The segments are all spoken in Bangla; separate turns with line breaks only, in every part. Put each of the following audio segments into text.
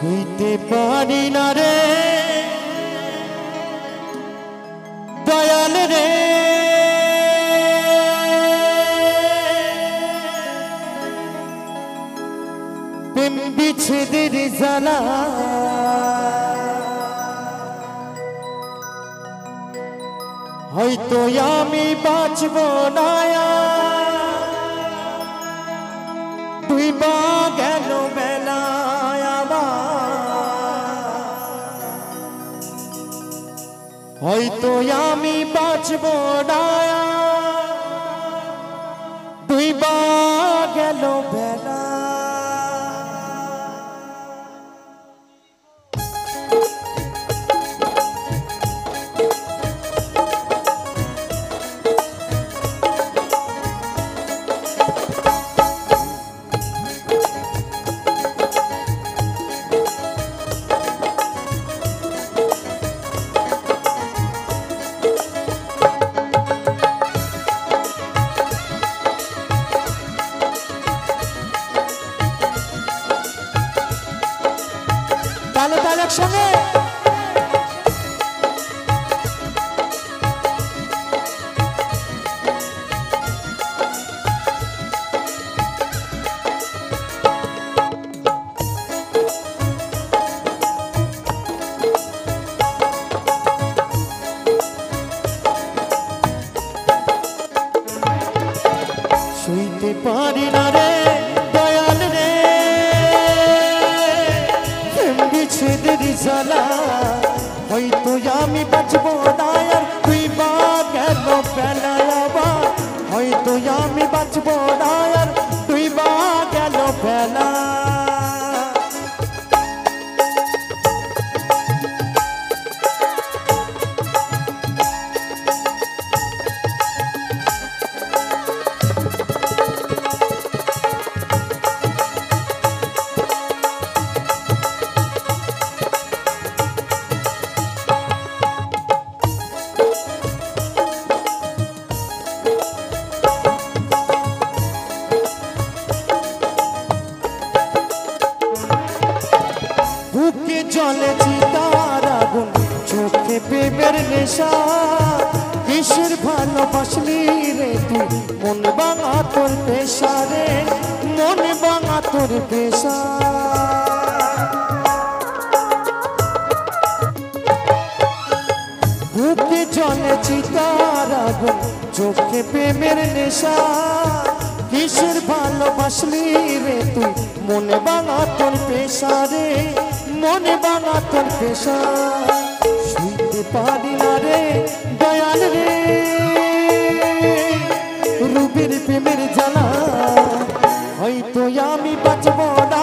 ছুঁইতে পারি না রে দয়াল রে, প্রেম বিচ্ছেদের জ্বালা হয়তো আমি বাঁচব না, তুই বা গেল বেলা হয়তো আমি বাঁচব না, তুই বা গেল বেলা। একসঙ্গে শুইতে পারি না রে দয়াল রে, বিচ্ছেদের জ্বালা হয়তো আমি বাঁচব না, তুই বা গেল বেলা আবার হয়তো আমি বাঁচব না, তুই বা গেল বেলা। বুকে জ্বলে চিতার আগুন, চোখে প্রেমের নেশা, কিসের ভালোবাসলি রে তুই, মন ভাঙা তোর পেশা রে, মন ভাঙা তোর পেশা। বুকে জ্বলে চিতার আগুন, চোখে প্রেমের নেশা, কিসের ভালোবাসলি রে তুই, মনে ভাঙা তোর পেশা রে, মনে ভাঙা তোর পেশা। শুইতে পারি না রে দয়াল রে, রূপের প্রেমের জ্বালা হয়তো আমি বাঁচব না,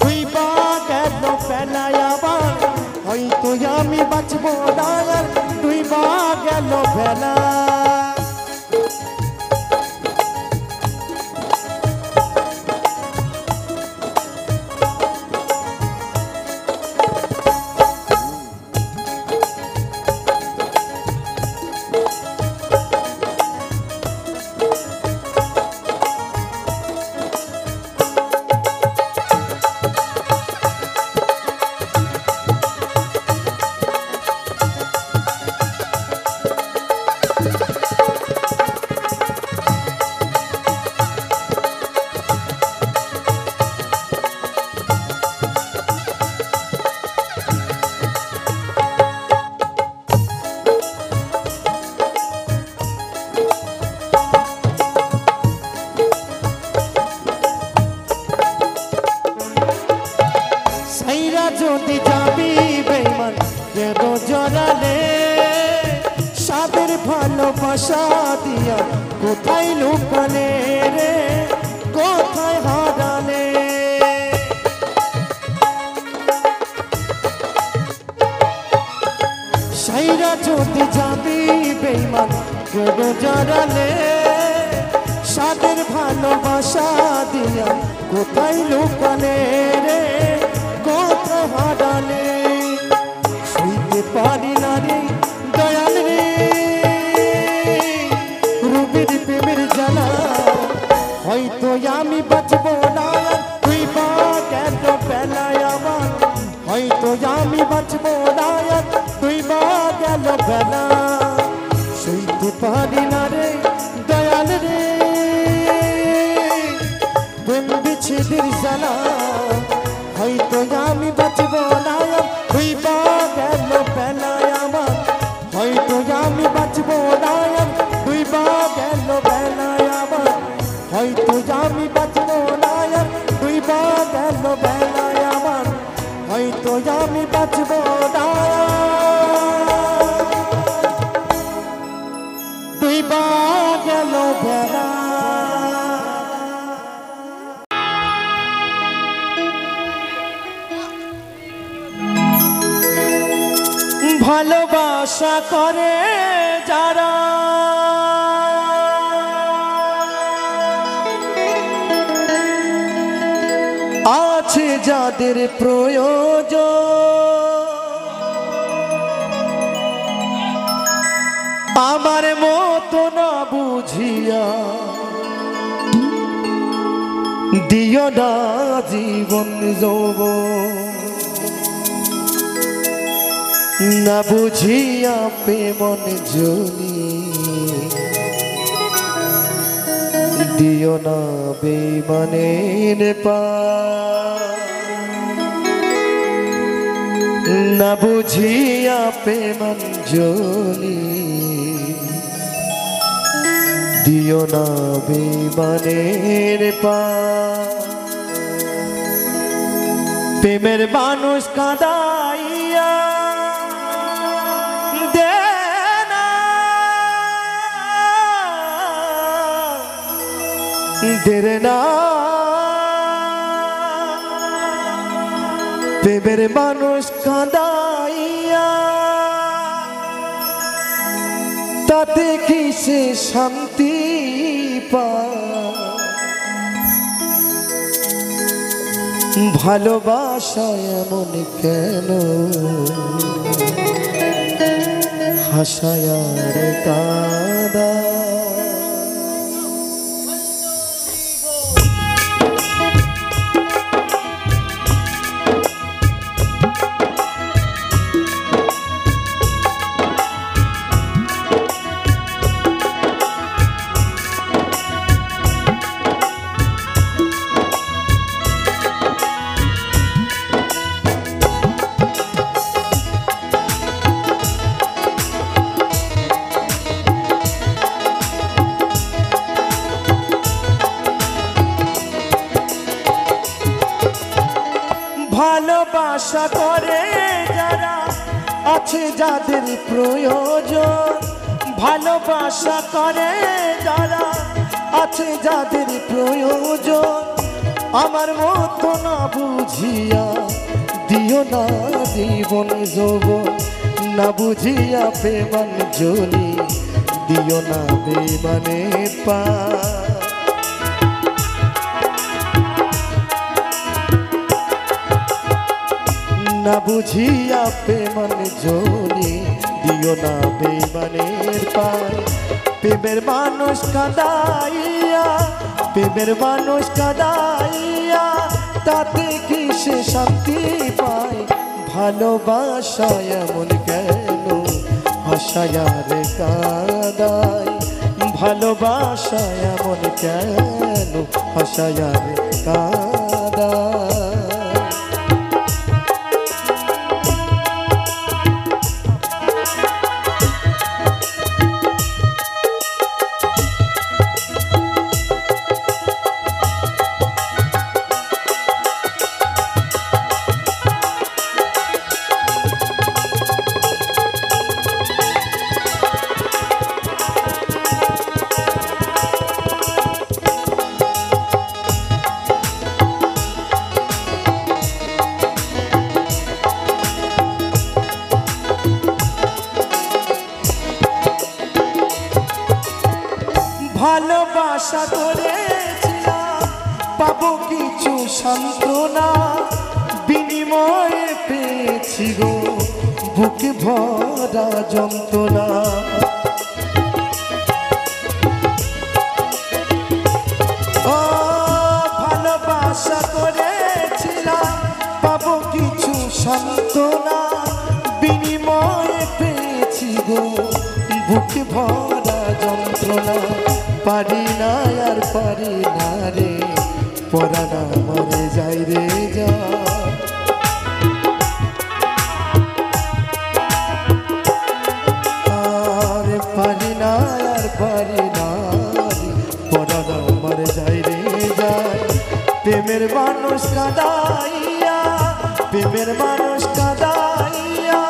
তুই বা গেল বেলা আবার হয়তো আমি বাঁচব না, তুই বা গেল বেলা। যদি যাবি বেঈমান কেন জড়ালে, সাদের ভালোবাসা দিয়া কোথায় লুকালে রে, কোথায় হারালে। সাইরা যদি যাবি বেঈমান কেন জড়ালে, সাদের ভালোবাসা দিয়া কোথায় লুকালে রে, কোথায় হারালে। শুইতে পারি না রে দয়াল রে, রূপের প্রেমের জ্বালা হয়তো আমি বাঁচব না, তুই বা গেল বেলা আবার বেলা সইতে পারি না রে দয়াল রে প্রেম বিচ্ছেদের জ্বালা হয়তো আমি বাঁচব না হইবা গেল বেলায় আমার হয়তো আমি বাঁচব না হইবা গেল বেলায় আমার হয়তো আমি বাঁচব না হইবা গেল বেলায় আমার হয়তো আমি বাঁচব না হইবা গেল বেলা ভালোবাসা করে যারা আছে যাদের প্রয়োজন আমার মতো না বুঝিয়া দিও না জীবন যৌবন না বুঝিয়া প্রেমন জনি দিও না বেমানের পা না বুঝিয়া প্রেমন জনি দিও না বেমানের পা প্রেমের মানুষ কাঁদাইয়া দেরে না প্রেমের মানুষ কাঁদাইয়া তাতে কি সে শান্তি পায় ভালোবাসা এমন কেন হাসায় আর কাঁদা ভালোবাসা করে যারা আছে যাদের প্রয়োজন ভালোবাসা করে যারা আছে যাদের প্রয়োজন আমার মতো না বুঝিয়া দিও না জীবন যৌবন না বুঝিয়া প্রেমান জলি দিও না বেমানে পা না বুঝিয়া প্রেমন জলি দিও না বেমানের পায় প্রেমের মানুষ কাঁদাইয়া প্রেমের মানুষ কাঁদাইয়া তাতে কি সে শান্তি পায় ভালোবাসা এমন কেন হাসায় আর কাঁদায় ভালোবাসা এমন কেন হাসায় আর কাঁদায় ভালোবাসা করেছিলাম পাবো কিছু সান্ত্বনা বিনিময়ে পেয়েছি গো বুকে ভরা যন্ত্রণা ও ভালোবাসা করেছিলাম পাবো কিছু সান্ত্বনা বিনিময়ে পেয়েছি গো ভরা যন্ত্রণা পারি না আর পারি না রে পরানা মরে যাই রে যা আর পারি না আর পারি না পরানা মরে যাই রে যায় প্রেমের মানুষ কাঁদাইয়া প্রেমের মানুষ কাঁদাইয়া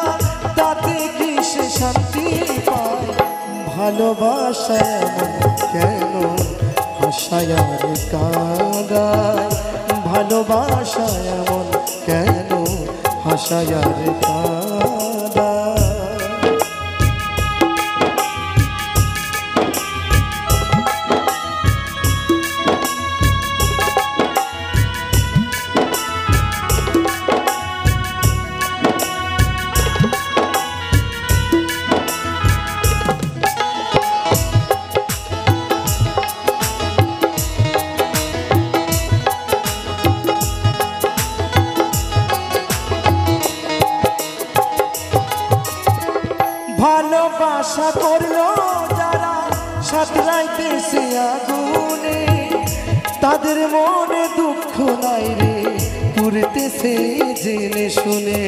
তাতে কি সে শান্তি পায় ভালোবাসা কেন হাসায় আর কাঁদায় ভালোবাসা এমন কেন হাসায় আর কাঁদায় ভালোবাসা করলো যারা সাঁতরাইতেছে আগুনে তাদের মনে দুঃখ নাই রে পুরতেছে জেনে শুনে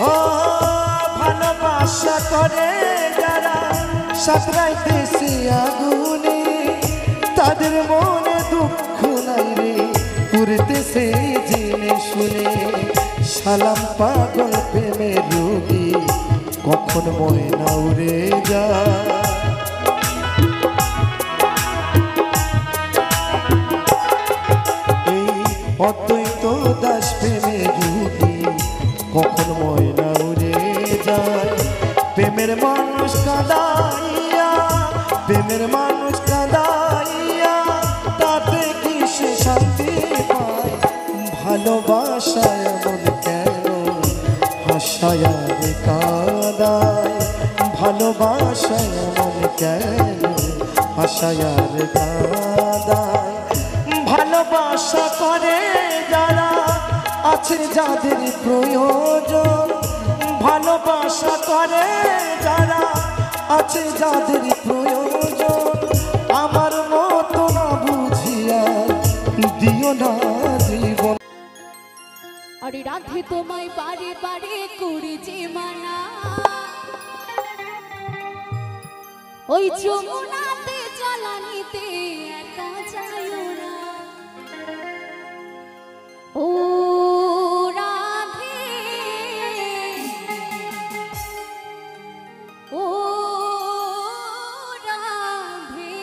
ও ভালোবাসা করে যারা সাঁতরাইতেছে আগুনে তাদের মনে দুঃখ নাই রে পুরতেছে জেনে শুনে সালাম পাগল প্রেমের রোগী কখন ময়না উড়ে যা এই অদ্বৈত দাস প্রেমের রোগী কখন ময়না উড়ে যায় প্রেমের মানুষ কাঁদাইয়া প্রেমের মানুষ কাঁদাইয়া তাতে কি সে শান্তি পায় ভালোবাসা এমন কেন হাসায় আর কাঁদায় ভালোবাসা এমন কেন হাসায় আর কাঁদায় ভালোবাসা করে যারা আছে যাদের প্রয়োজন ভালোবাসা করে যারা আছে যাদের প্রয়োজন আমার মতো না বুঝিয়া দিও না জীবন
আরে রাধে তোমায় বারে বারে করেছি মানা ওই যমুনাতে জ্বালানিতে একা যাইও না ও রাধে ও রাধে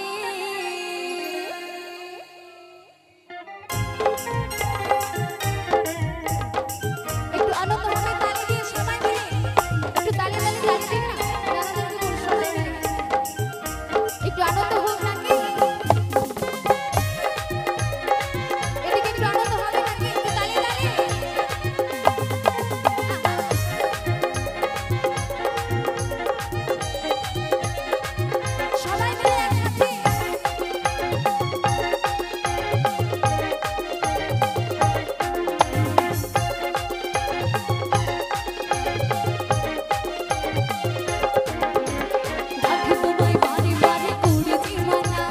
একটু আনন্দ হবে তালি দিয়ে সবাই মিলে একটু তালি তালি তালি দিন না রাধাদেরকে বল সবাই মিলে একটু আনন্দ হোক নাকি এদিকে একটু আনন্দ হবে নাকি একটু তালি তালি সবাই মিলে একসাথে রাধে তোমায় বারে বারে করেছি মানা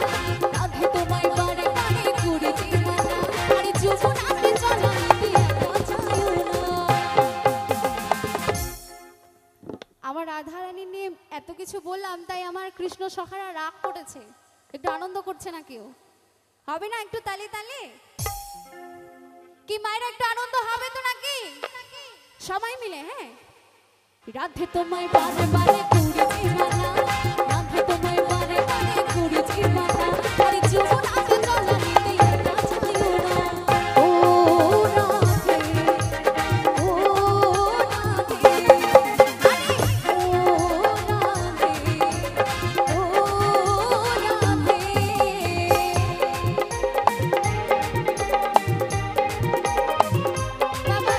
রাধে তোমায় বারে বারে করেছি মানা আরে যমুনাতে জ্বালানিতে একা যাইও না আমার রাধারানী নিয়ে এত কিছু বললাম তাই আমার কৃষ্ণ সখারা রাগ করেছে একটু আনন্দ করছে না কেউ হবে না একটু তালি তালি কি মায়ের একটু আনন্দ হবে তো নাকি সবাই মিলে হ্যাঁ রাধে তোমায় বারে বারে করেছি মানা রাধে তোমায় বারে বারে করেছি মানা আরে যমুনাতে জ্বালানিতে একা যাইও না ও রাধে ও রাধে আরে ও রাধে ও রাধে বাবা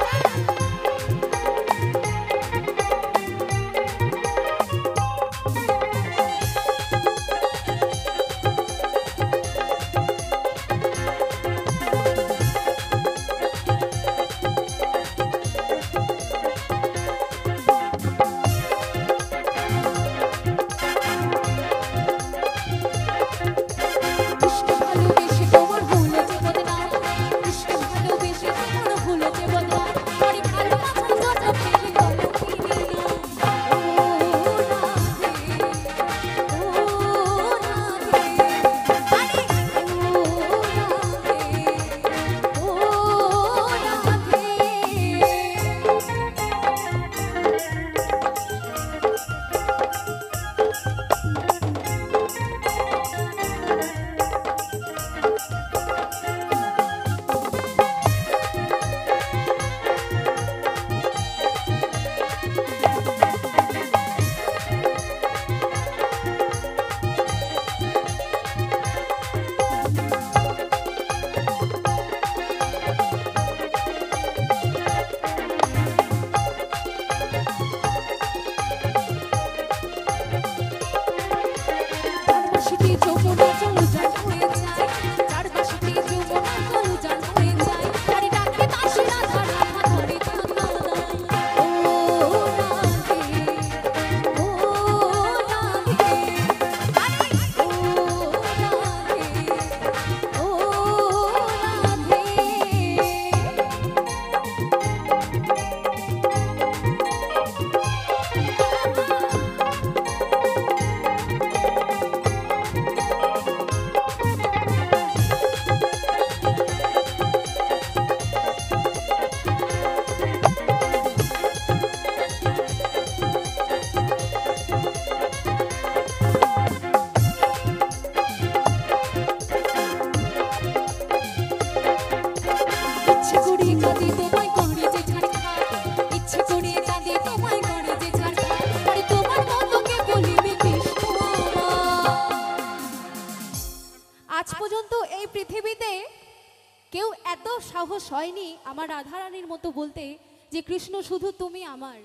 হয়নি আমার রাধারানীর মতো বলতে যে কৃষ্ণ শুধু তুমি আমার।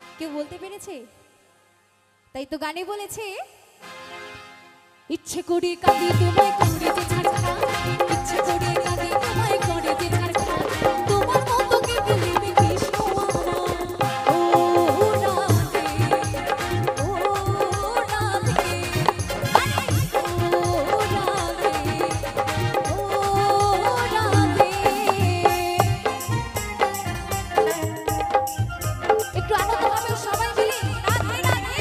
কেউ বলতে পেরেছে? তাই তো গানে বলেছে, ইচ্ছে করে কাঁদি তোমায় করে যে ছাড়খা, ইচ্ছে করে কাঁদি তোমায় করে যে ছাড়খা, তোমার মতো কে বলিবে কৃষ্ণ আমার। ও রাধে, ও রাধে, ও রাধে, ও রাধে। একটু আনন্দ হবে সবাই মিলে, রাধে রাধে।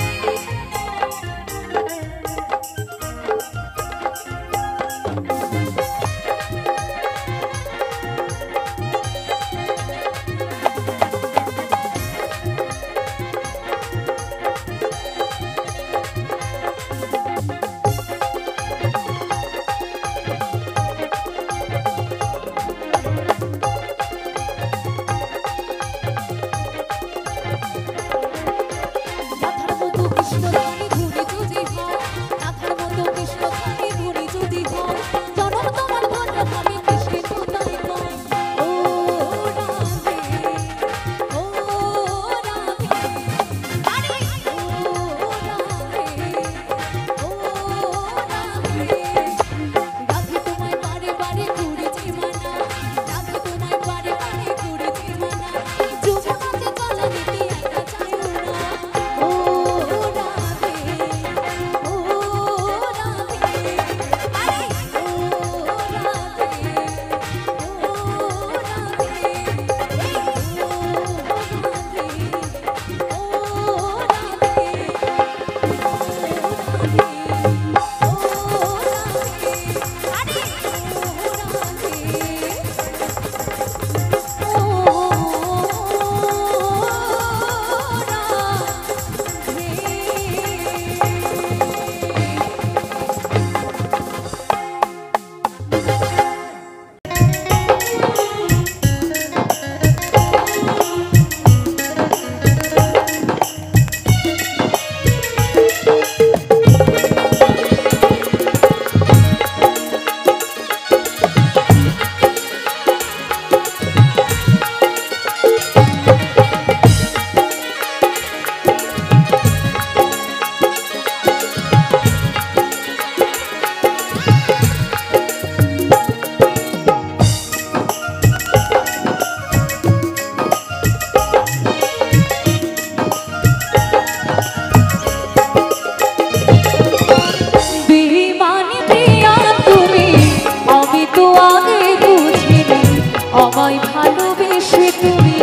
আমায় ভালোবেসে তুমি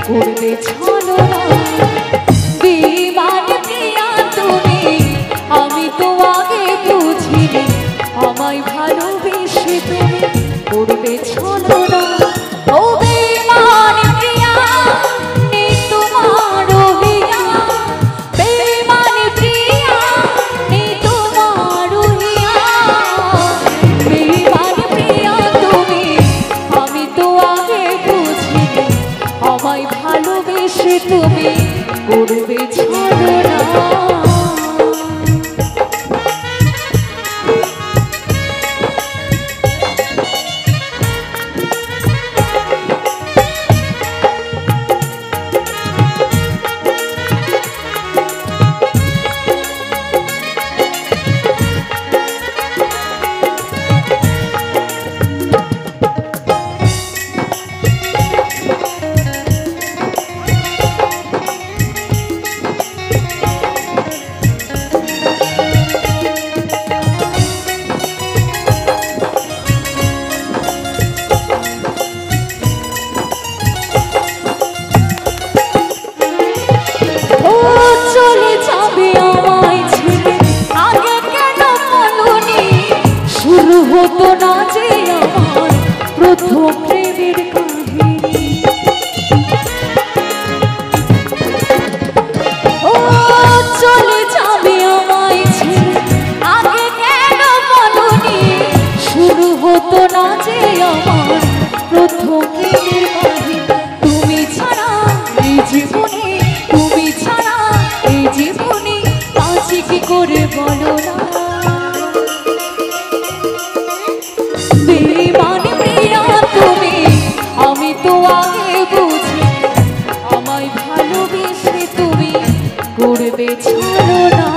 করবে ছলনা, বেঈমান প্রিয়া তুমি, আমি তো আগে বুঝিনি আমায় ভালোবেসে তুমি করবে ছলনা। ও বেঈমান প্রিয়া নেই তোমার রহিয়া, বেঈমান প্রিয়া নেই তোমার রহিয়া, বেঈমান প্রিয়া তুমি, আমি তো আগে বুঝিনি আমায় ভালোবেসে তুমি করবে ছলনা। হতো না যে আমার প্রথম প্রেমের কাহিনী, ও চলে যাবে আমায় ছেড়ে আগে কেন বলনি, শুরু হতো না যে আমার প্রথম প্রেমের কাহিনী। তুমি ছাড়া এই জীবনে, তুমি ছাড়া এই জীবনে আছি কি করে বলো না। বেঈমান প্রিয়া তুমি, করবে ছলনা।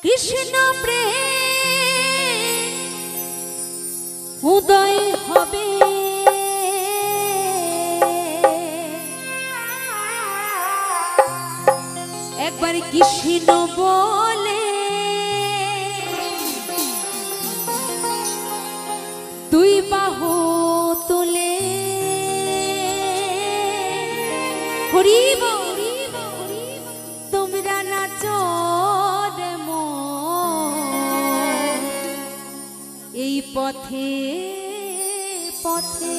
কৃষ্ণ প্রেম উদয় হবে, একবার কৃষ্ণ বলে তুই বাহু তুলে হরিব তোমরা নাচ এই পথে পথে।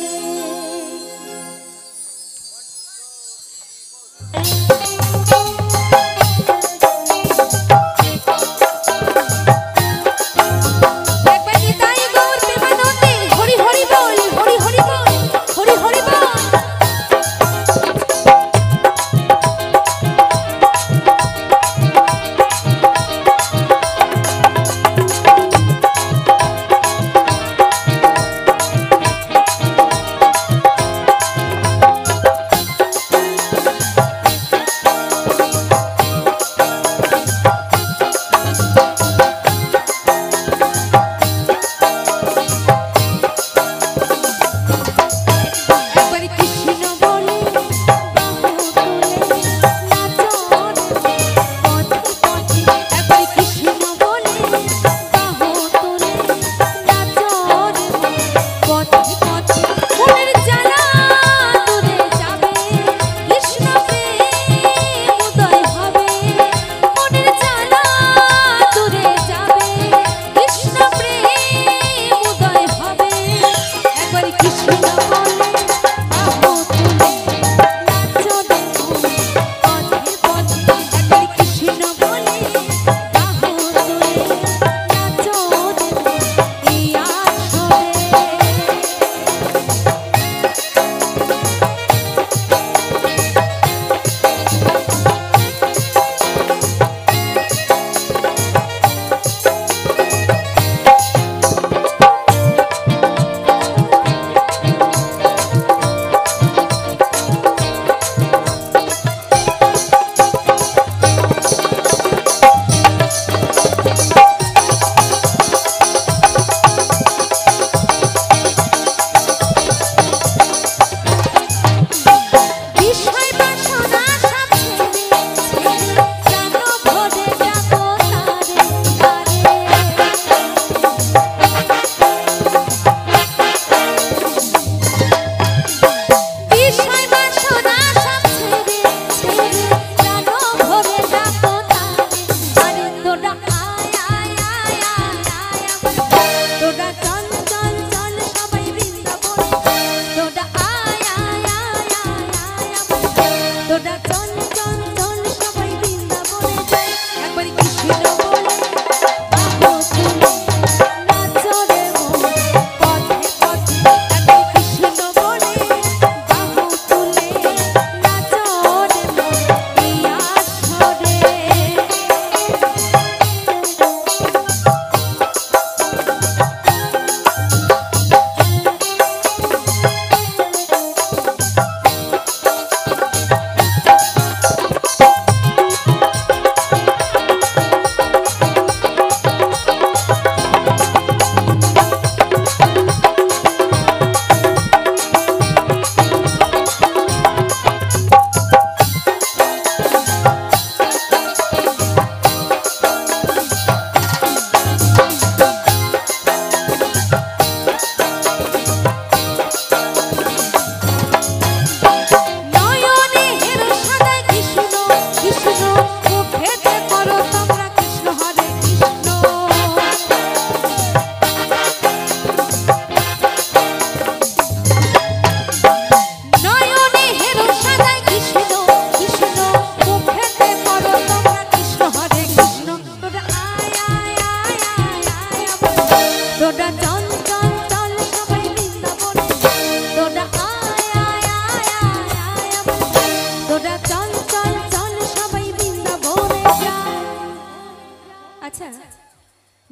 আচ্ছা,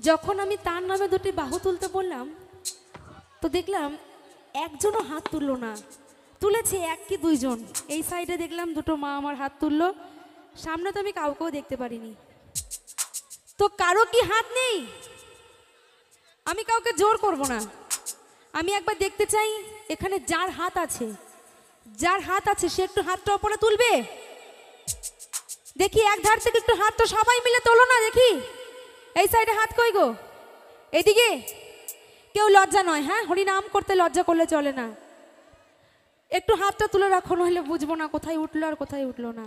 যখন আমি তার নামে দুটি বাহু তুলতে বললাম তো দেখলাম একজনও হাত তুললো না। তুলেছে এক কি দুইজন। এই সাইডে দেখলাম দুটো মা আমার হাত তুললো, সামনে তো আমি কাউকেও দেখতে পারিনি। তো কারো কি হাত নেই? আমি কাউকে জোর করব না, আমি একবার দেখতে চাই এখানে যার হাত আছে, যার হাত আছে সে একটু হাতটা উপরে তুলবে। দেখি এক ধার থেকে একটু হাতটা সবাই মিলে তোলো না দেখি। এই সাইডে হাত কই গো? এদিকে কেউ লজ্জা নয়, হ্যাঁ, হরি নাম করতে লজ্জা করলে চলে না। একটু হাতটা তুলে রাখো, নইলে বুঝবো না কোথায় উঠলো আর কোথায় উঠলো না।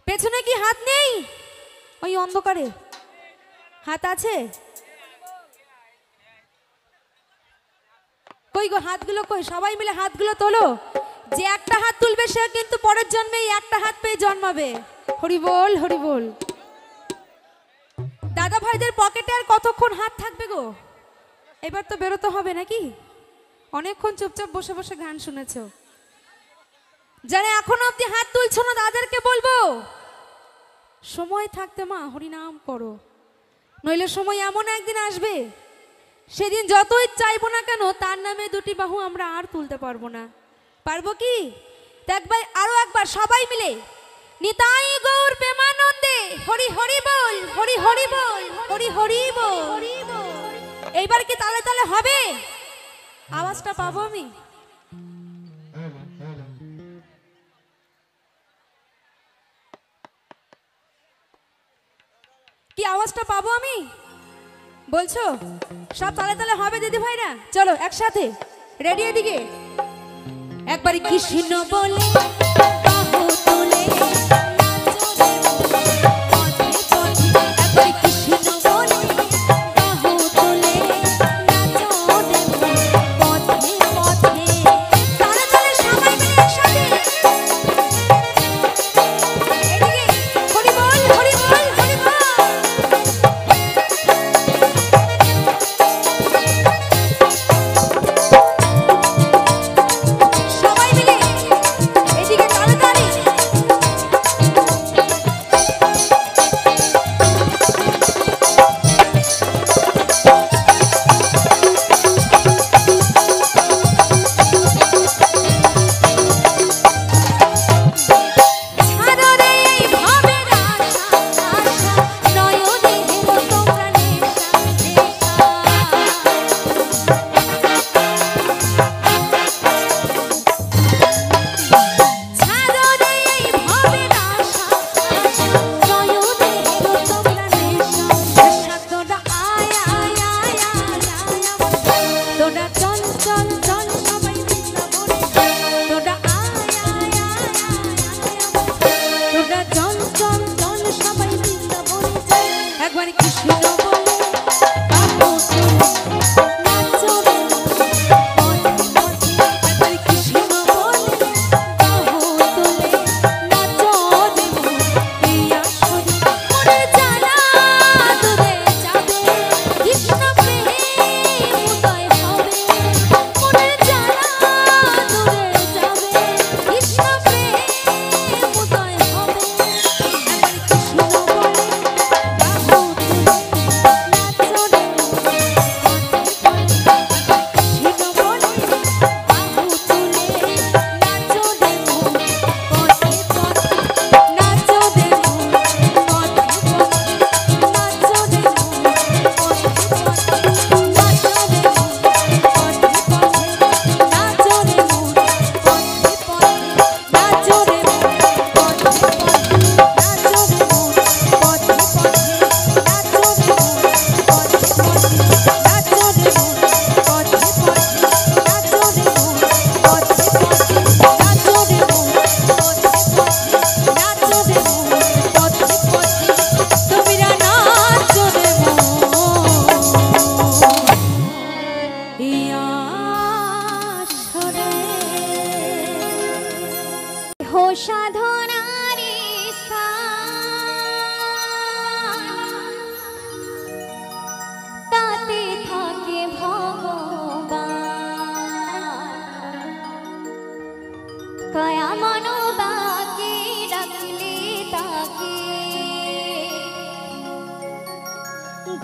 পেছনে কি হাত নেই? ওই অন্ধকারে হাত আছে? কই গো হাতগুলো কই? সবাই মিলে হাতগুলো তোলো। যে একটা হাত তুলবে সে কিন্তু পরের জন্মে একটা হাত পেয়ে জন্মাবে। হরি বল, হরি বল। দাদা ভাইদের পকেটে আর কতক্ষণ হাত থাকবে গো? এবার তো বেরোতে হবে নাকি? অনেকক্ষণ চুপচাপ বসে বসে গান শুনেছো। যারা এখনো অব্দি হাত তুলছো না তাদেরকে বলবো সময় থাকতে মা হরিনাম করো, নইলে সময় এমন একদিন আসবে সেদিন যতই চাইবো না কেন তার নামে দুটি বাহু আমরা আর তুলতে পারবো না। পারবো কি? দেখ ভাই, আরো একবার সবাই মিলে নিতাই গৌর প্রেমানন্দে হরি হরি বল, হরি হরি বল, হরি হরি বল। এইবার কি তালে তালে হবে? আওয়াজটা পাবো আমি? কি আওয়াজটা পাবো আমি? বলছো সব তালে তালে হবে দিদি ভাইরা? চলো একসাথে রেডি। এদিকে একবার কৃষ্ণ বলে বাহু তুলে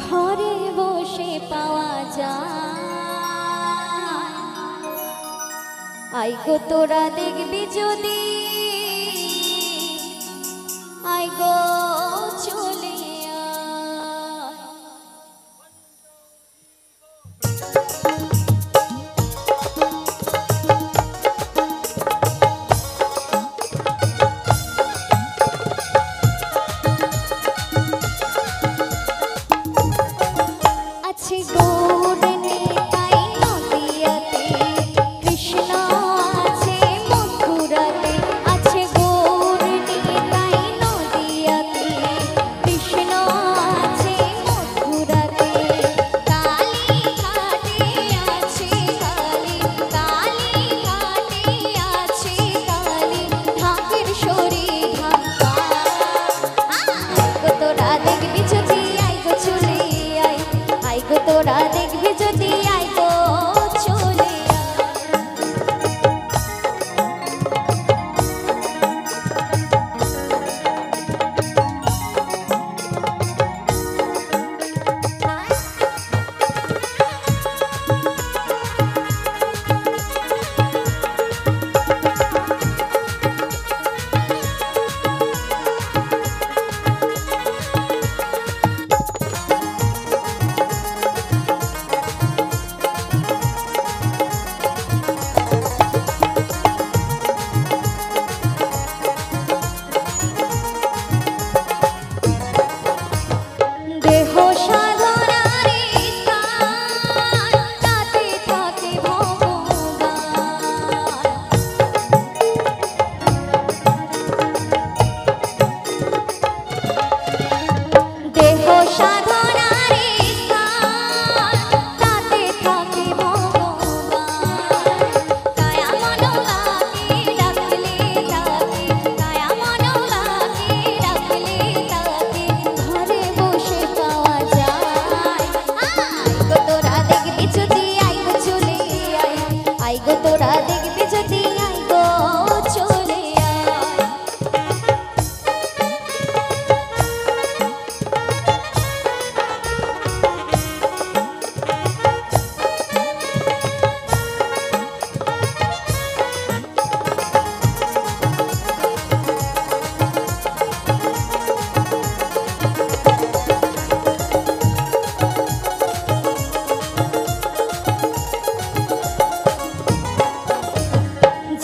ঘরে বসে পাওয়া যায়। আই গো তোরা দেখবি যদি, আই গো চলে আয়। আছে গৌর নিতাই নদিয়াতে, কৃষ্ণ আছে মথুরাতে। আছে গৌর নিতাই নদিয়াতে, কৃষ্ণ আছে মথুরাতে। কালী ঘাটে আছে কালী, কালী ঘাটে আছে কালী, ঢাকের সরি ঢাকা। তোরা দেখবি যদি আই গো চলে আই, আই গো তোরা দেখবি যদি আই গো চলে দেহ সাধনার স্থান, তাতে থাকে ভগবান। দেহ সাধনার স্থান, তাতে থাকে ভগবান। কায়া মনো লাগে ডাকলে তাকে, কায়া মনো লাগে ডাকলে তাকে, ঘরে বসে পাওয়া যায়। আই গো তোরা দেখবি যদি আই গো চলে আই, আই গো তোরা দেখবি যদি আই গো চলে আয়।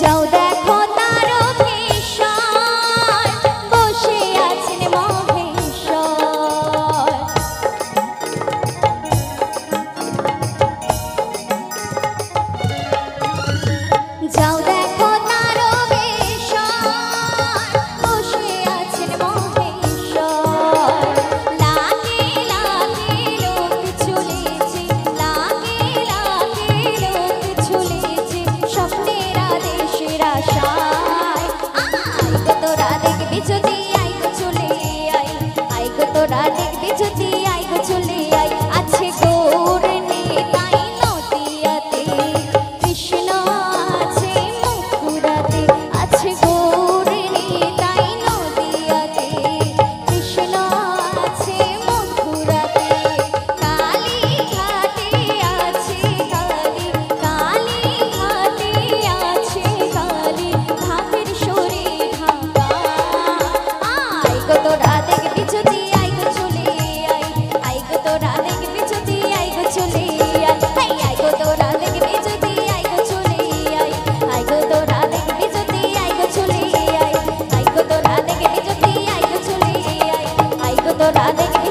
যাও দেখো তারকেশ্বর, বসে আছেন মহেশ্বর। যাও দেখো তারকেশ্বর, বসে আছেন মহেশ্বর। লাগে লাগে লোক চলেছে, লাগে লাগে লোক চলেছে, স্বপ্নের আদেশের আশায়। আই গো তোরা দেখবি যদি আই গো চলে আই, আই গো তোরা দেখবি যদি আই গো চলে আই। আছে গৌর নিতাই নদিয়াতে, কৃষ্ণ আছে মথুরাতে। আছে গৌর নিতাই নদিয়াতে, কৃষ্ণ আছে মথুরাতে। কালী ঘাটে আছে কালী, কালী ঘাটে আছে কালী, ঢাকের সরি ঢাকা। আই গো তোরা দেখবি যদি আই গো চলে আই, আই গো তোরা দেখবি যদি আই গো চলে আই। হাই আই গো তোরা দেখবি যদি আই গো চলে আই, আই গো তোরা দেখবি যদি আই গো চলে আই। আই গো তোরা দেখবি যদি আই গো চলে আই, আই গো তোরা দেখবি